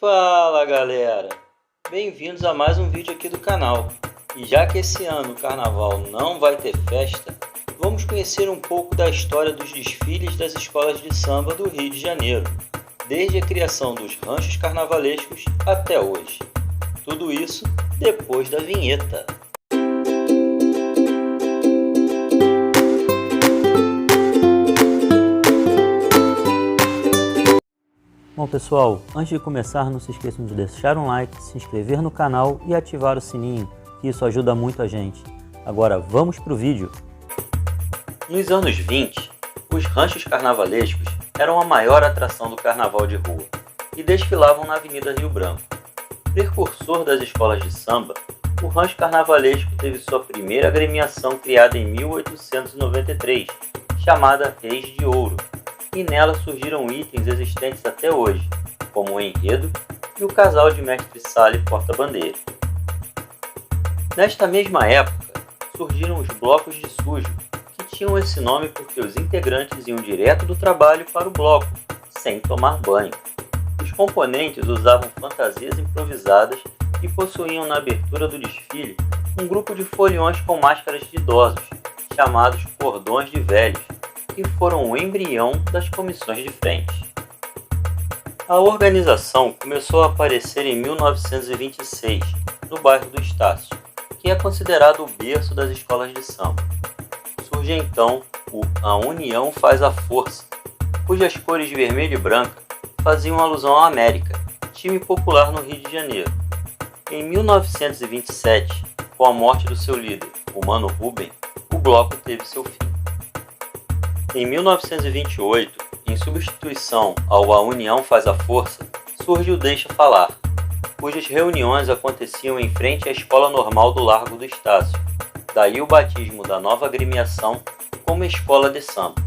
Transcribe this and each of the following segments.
Fala galera, bem-vindos a mais um vídeo aqui do canal. E já que esse ano o carnaval não vai ter festa, vamos conhecer um pouco da história dos desfiles das escolas de samba do Rio de Janeiro, desde a criação dos ranchos carnavalescos até hoje. Tudo isso depois da vinheta. Bom pessoal, antes de começar não se esqueçam de deixar um like, se inscrever no canal e ativar o sininho, que isso ajuda muito a gente. Agora vamos pro vídeo. Nos anos 20, os ranchos carnavalescos eram a maior atração do carnaval de rua e desfilavam na Avenida Rio Branco. Precursor das escolas de samba, o rancho carnavalesco teve sua primeira agremiação criada em 1893, chamada Reis de Ouro, e nela surgiram itens existentes até hoje, como o enredo e o casal de mestre-sala e porta-bandeira. Nesta mesma época, surgiram os blocos de sujo, que tinham esse nome porque os integrantes iam direto do trabalho para o bloco, sem tomar banho. Os componentes usavam fantasias improvisadas e possuíam na abertura do desfile um grupo de foliões com máscaras de idosos, chamados cordões de velhos, que foram o embrião das comissões de frente. A organização começou a aparecer em 1926, no bairro do Estácio, que é considerado o berço das escolas de samba. Surge então A União Faz a Força, cujas cores vermelho e branca faziam alusão à América, time popular no Rio de Janeiro. Em 1927, com a morte do seu líder, o Mano Rubem, o bloco teve seu fim. Em 1928, em substituição ao A União Faz a Força, surge o Deixa Falar, cujas reuniões aconteciam em frente à Escola Normal do Largo do Estácio, daí o batismo da nova agremiação como Escola de Samba.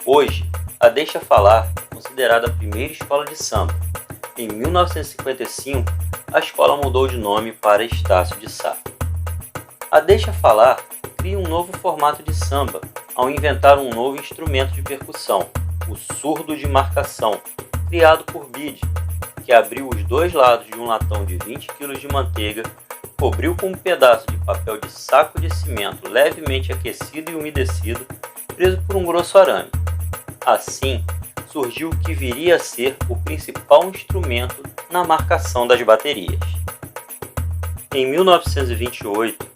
Hoje, a Deixa Falar é considerada a primeira escola de samba. Em 1955, a escola mudou de nome para Estácio de Sá. A Deixa Falar cria um novo formato de samba, ao inventar um novo instrumento de percussão, o surdo de marcação, criado por Bide, que abriu os dois lados de um latão de 20 kg de manteiga, cobriu com um pedaço de papel de saco de cimento levemente aquecido e umedecido, preso por um grosso arame. Assim, surgiu o que viria a ser o principal instrumento na marcação das baterias. Em 1928,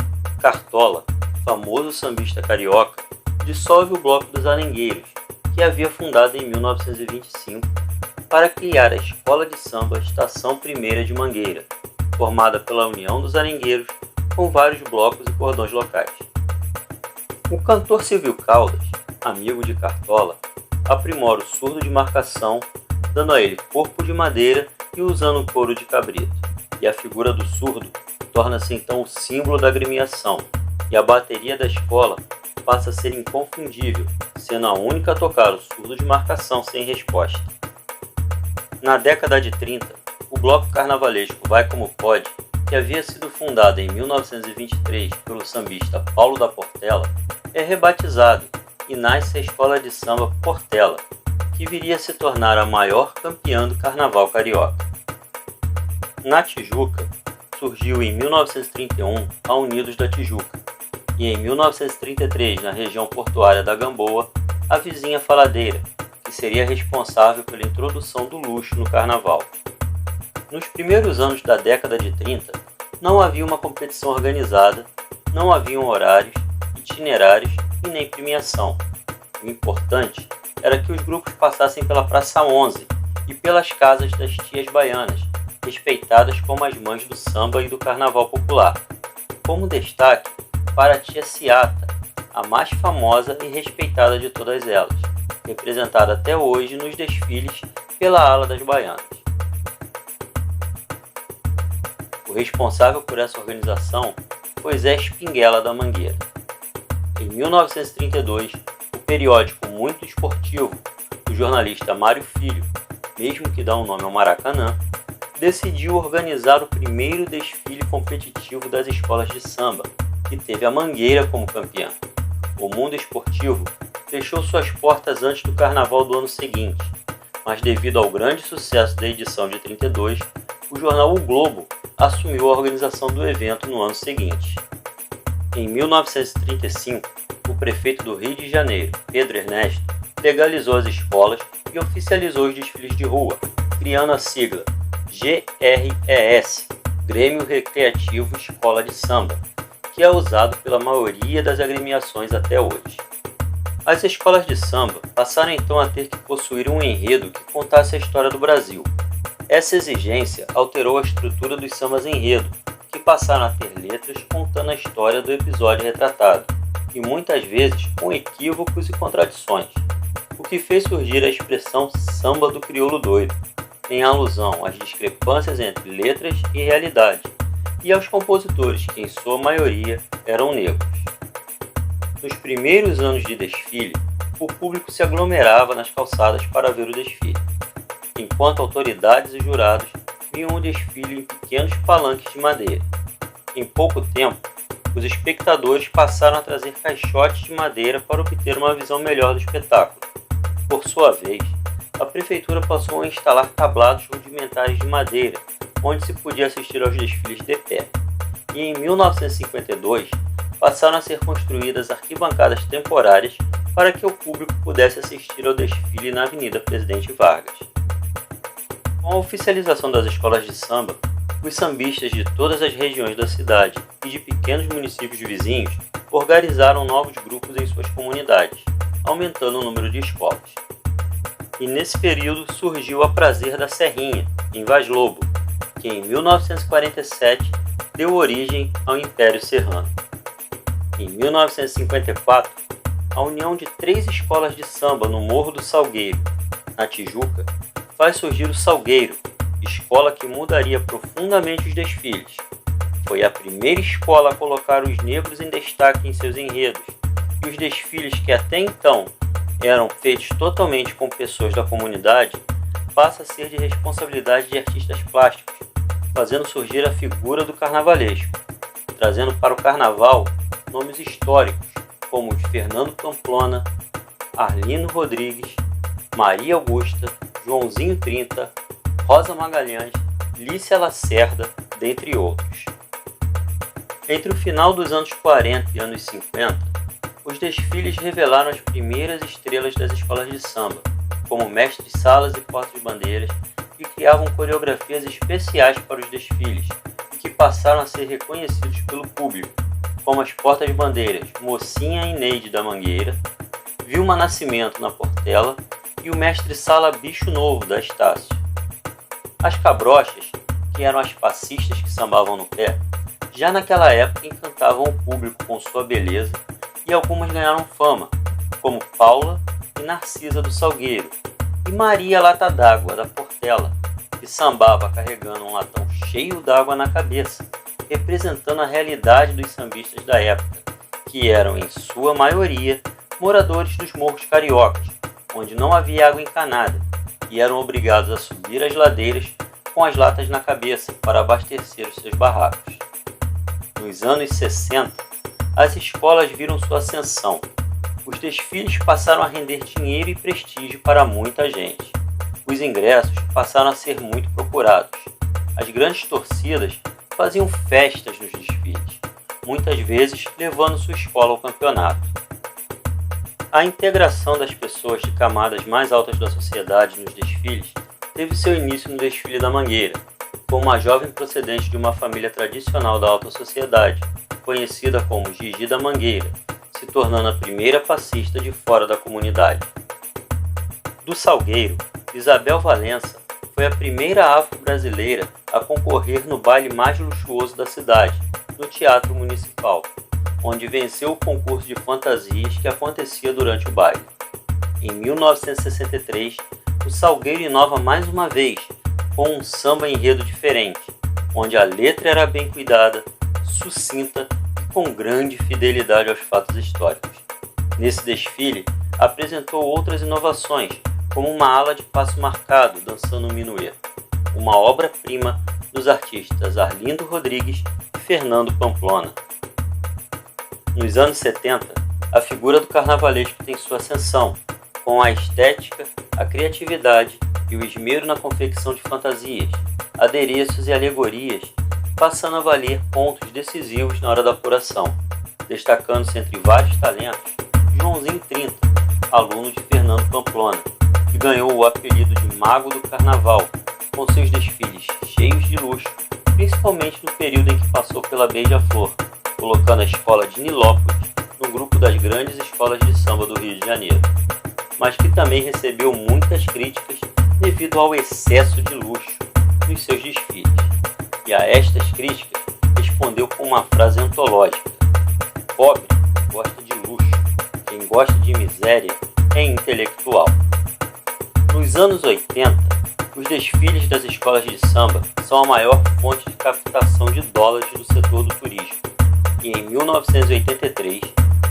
Cartola, famoso sambista carioca, dissolve o Bloco dos Arengueiros, que havia fundado em 1925, para criar a Escola de Samba Estação Primeira de Mangueira, formada pela união dos arengueiros com vários blocos e cordões locais. O cantor Silvio Caldas, amigo de Cartola, aprimora o surdo de marcação, dando a ele corpo de madeira e usando o couro de cabrito, e a figura do surdo torna-se então o símbolo da agremiação, e a bateria da escola passa a ser inconfundível, sendo a única a tocar o surdo de marcação sem resposta. Na década de 30, o bloco carnavalesco Vai Como Pode, que havia sido fundado em 1923 pelo sambista Paulo da Portela, é rebatizado e nasce a Escola de Samba Portela, que viria a se tornar a maior campeã do carnaval carioca. Na Tijuca, surgiu em 1931 a Unidos da Tijuca, e em 1933, na região portuária da Gamboa, a vizinha Faladeira, que seria responsável pela introdução do luxo no carnaval. Nos primeiros anos da década de 30, não havia uma competição organizada, não haviam horários, itinerários e nem premiação. O importante era que os grupos passassem pela Praça 11 e pelas casas das tias baianas, respeitadas como as mães do samba e do carnaval popular. Como destaque, para a tia Ciata, a mais famosa e respeitada de todas elas, representada até hoje nos desfiles pela ala das baianas. O responsável por essa organização foi Zé Espinguela da Mangueira. Em 1932, o periódico Muito Esportivo, do jornalista Mário Filho, mesmo que dá um nome ao Maracanã, decidiu organizar o primeiro desfile competitivo das escolas de samba, que teve a Mangueira como campeã. O Mundo Esportivo fechou suas portas antes do carnaval do ano seguinte, mas devido ao grande sucesso da edição de 32, o jornal O Globo assumiu a organização do evento no ano seguinte. Em 1935, o prefeito do Rio de Janeiro, Pedro Ernesto, legalizou as escolas e oficializou os desfiles de rua, criando a sigla GRES, Grêmio Recreativo Escola de Samba, que é usado pela maioria das agremiações até hoje. As escolas de samba passaram então a ter que possuir um enredo que contasse a história do Brasil. Essa exigência alterou a estrutura dos sambas enredo, que passaram a ter letras contando a história do episódio retratado, e muitas vezes com equívocos e contradições, o que fez surgir a expressão samba do crioulo doido, em alusão às discrepâncias entre letras e realidade, e aos compositores que em sua maioria eram negros. Nos primeiros anos de desfile, o público se aglomerava nas calçadas para ver o desfile, enquanto autoridades e jurados viam o desfile em pequenos palanques de madeira. Em pouco tempo, os espectadores passaram a trazer caixotes de madeira para obter uma visão melhor do espetáculo. Por sua vez, a prefeitura passou a instalar tablados rudimentares de madeira, onde se podia assistir aos desfiles de pé. E em 1952, passaram a ser construídas arquibancadas temporárias para que o público pudesse assistir ao desfile na Avenida Presidente Vargas. Com a oficialização das escolas de samba, os sambistas de todas as regiões da cidade e de pequenos municípios vizinhos organizaram novos grupos em suas comunidades, aumentando o número de escolas. E nesse período surgiu a Prazer da Serrinha, em Vaz Lobo, que em 1947 deu origem ao Império Serrano. Em 1954, a união de 3 escolas de samba no Morro do Salgueiro, na Tijuca, faz surgir o Salgueiro, escola que mudaria profundamente os desfiles. Foi a primeira escola a colocar os negros em destaque em seus enredos, e os desfiles que até então eram feitos totalmente com pessoas da comunidade, passa a ser de responsabilidade de artistas plásticos, fazendo surgir a figura do carnavalesco, trazendo para o carnaval nomes históricos como os Fernando Pamplona, Arlindo Rodrigues, Maria Augusta, Joãozinho 30, Rosa Magalhães, Lícia Lacerda, dentre outros. Entre o final dos anos 40 e anos 50, os desfiles revelaram as primeiras estrelas das escolas de samba, como mestres salas e portas-bandeiras, que criavam coreografias especiais para os desfiles e que passaram a ser reconhecidos pelo público, como as portas-bandeiras Mocinha e Neide da Mangueira, Vilma Nascimento na Portela e o mestre-sala Bicho Novo da Estácio. As cabrochas, que eram as passistas que sambavam no pé, já naquela época encantavam o público com sua beleza e algumas ganharam fama, como Paula e Narcisa do Salgueiro, e Maria Lata d'Água da Portela, que sambava carregando um latão cheio d'água na cabeça, representando a realidade dos sambistas da época, que eram, em sua maioria, moradores dos morros cariocas, onde não havia água encanada, e eram obrigados a subir as ladeiras com as latas na cabeça para abastecer os seus barracos. Nos anos 60, as escolas viram sua ascensão. Os desfiles passaram a render dinheiro e prestígio para muita gente. Os ingressos passaram a ser muito procurados. As grandes torcidas faziam festas nos desfiles, muitas vezes levando sua escola ao campeonato. A integração das pessoas de camadas mais altas da sociedade nos desfiles teve seu início no desfile da Mangueira, com uma jovem procedente de uma família tradicional da alta sociedade, conhecida como Gigi da Mangueira, se tornando a primeira passista de fora da comunidade. Do Salgueiro, Isabel Valença foi a primeira afro-brasileira a concorrer no baile mais luxuoso da cidade, no Teatro Municipal, onde venceu o concurso de fantasias que acontecia durante o baile. Em 1963, o Salgueiro inova mais uma vez, com um samba enredo diferente, onde a letra era bem cuidada, sucinta e com grande fidelidade aos fatos históricos. Nesse desfile, apresentou outras inovações, como uma ala de passo marcado dançando um minueto, uma obra-prima dos artistas Arlindo Rodrigues e Fernando Pamplona. Nos anos 70, a figura do carnavalesco tem sua ascensão, com a estética, a criatividade e o esmero na confecção de fantasias, adereços e alegorias, passando a valer pontos decisivos na hora da apuração, destacando-se entre vários talentos Joãozinho 30, aluno de Fernando Pamplona, que ganhou o apelido de Mago do Carnaval, com seus desfiles cheios de luxo, principalmente no período em que passou pela Beija-Flor, colocando a escola de Nilópolis no grupo das grandes escolas de samba do Rio de Janeiro, mas que também recebeu muitas críticas devido ao excesso de luxo nos seus desfiles. E a estas críticas respondeu com uma frase antológica: pobre gosta de luxo, quem gosta de miséria é intelectual. Nos anos 80, os desfiles das escolas de samba são a maior fonte de captação de dólares do setor do turismo. E em 1983,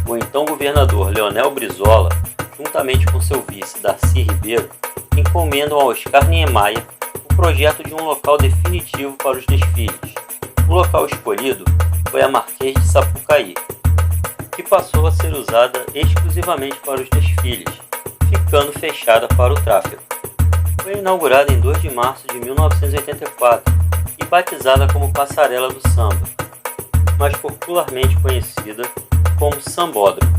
o então governador Leonel Brizola, juntamente com seu vice Darcy Ribeiro, encomendam a Oscar Niemeyer o projeto de um local definitivo para os desfiles. O local escolhido foi a Marquês de Sapucaí, que passou a ser usada exclusivamente para os desfiles, ficando fechada para o tráfego. Foi inaugurada em 2 de março de 1984 e batizada como Passarela do Samba, mas popularmente conhecida como Sambódromo.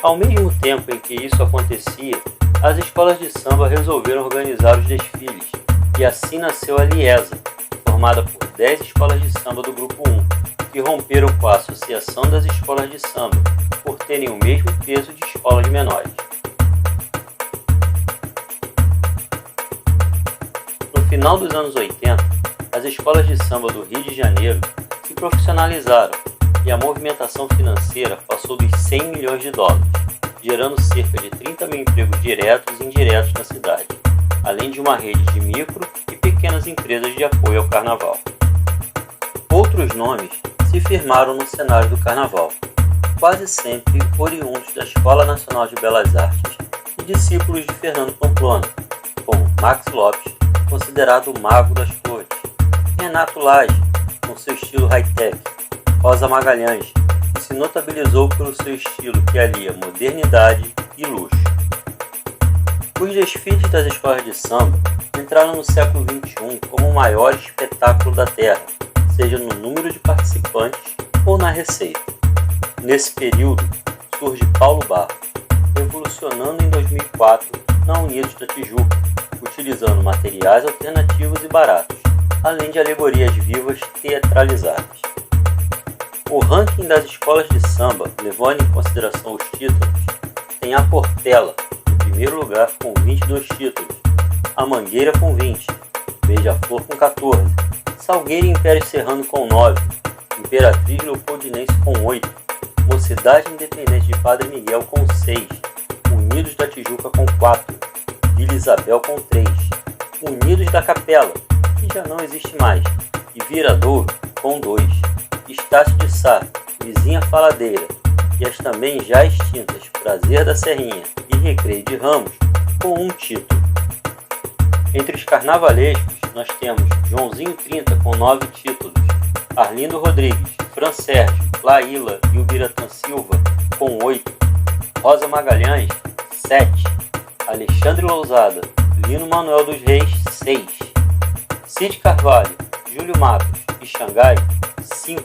Ao mesmo tempo em que isso acontecia, as escolas de samba resolveram organizar os desfiles, e assim nasceu a Liesa, formada por 10 escolas de samba do Grupo 1, que romperam com a Associação das Escolas de Samba, por terem o mesmo peso de escolas menores. No final dos anos 80, as escolas de samba do Rio de Janeiro se profissionalizaram e a movimentação financeira passou dos 100 milhões de dólares, gerando cerca de 30 mil empregos diretos e indiretos na cidade, além de uma rede de micro e pequenas empresas de apoio ao carnaval. Outros nomes se firmaram no cenário do carnaval, quase sempre oriundos da Escola Nacional de Belas Artes e discípulos de Fernando Pamplona, como Max Lopes, considerado o mago das flores, Renato Lage, com seu estilo high-tech, Rosa Magalhães, que se notabilizou pelo seu estilo que alia modernidade e luxo. Os desfiles das escolas de samba entraram no século XXI como o maior espetáculo da Terra, seja no número de participantes ou na receita. Nesse período, surge Paulo Barros, revolucionando em 2004 na Unidos da Tijuca, utilizando materiais alternativos e baratos, além de alegorias vivas teatralizadas. O ranking das escolas de samba, levando em consideração os títulos, tem a Portela, em primeiro lugar com 22 títulos, a Mangueira com 20, Beija-Flor com 14, Salgueiro e Império Serrano com 9, Imperatriz Leopoldinense com 8, Mocidade Independente de Padre Miguel com 6, Unidos da Tijuca com 4, Vila Isabel com 3, Unidos da Capela, que já não existe mais, e Viradouro com 2, Estácio de Sá, Vizinha Faladeira, e as também já extintas Prazer da Serrinha e Recreio de Ramos com 1 título. Entre os carnavalescos, nós temos Joãozinho 30 com 9 títulos, Arlindo Rodrigues, Fran Sérgio, Laíla e Ubiratã Silva com 8, Rosa Magalhães 7, Alexandre Lousada, Lino Manuel dos Reis 6, Cid Carvalho, Júlio Matos e Xangai 5,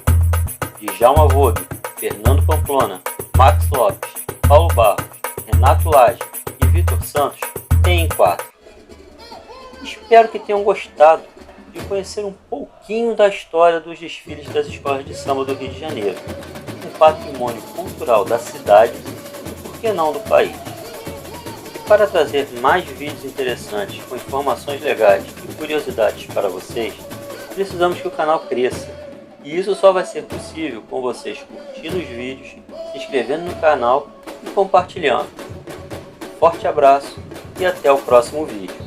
Djalma Vogue, Fernando Pamplona, Max Lopes, Paulo Barros, Renato Lage e Vitor Santos têm 4. Espero que tenham gostado de conhecer um pouquinho da história dos desfiles das escolas de samba do Rio de Janeiro, um patrimônio cultural da cidade e, por que não, do país. E para trazer mais vídeos interessantes com informações legais e curiosidades para vocês, precisamos que o canal cresça. E isso só vai ser possível com vocês curtindo os vídeos, se inscrevendo no canal e compartilhando. Forte abraço e até o próximo vídeo.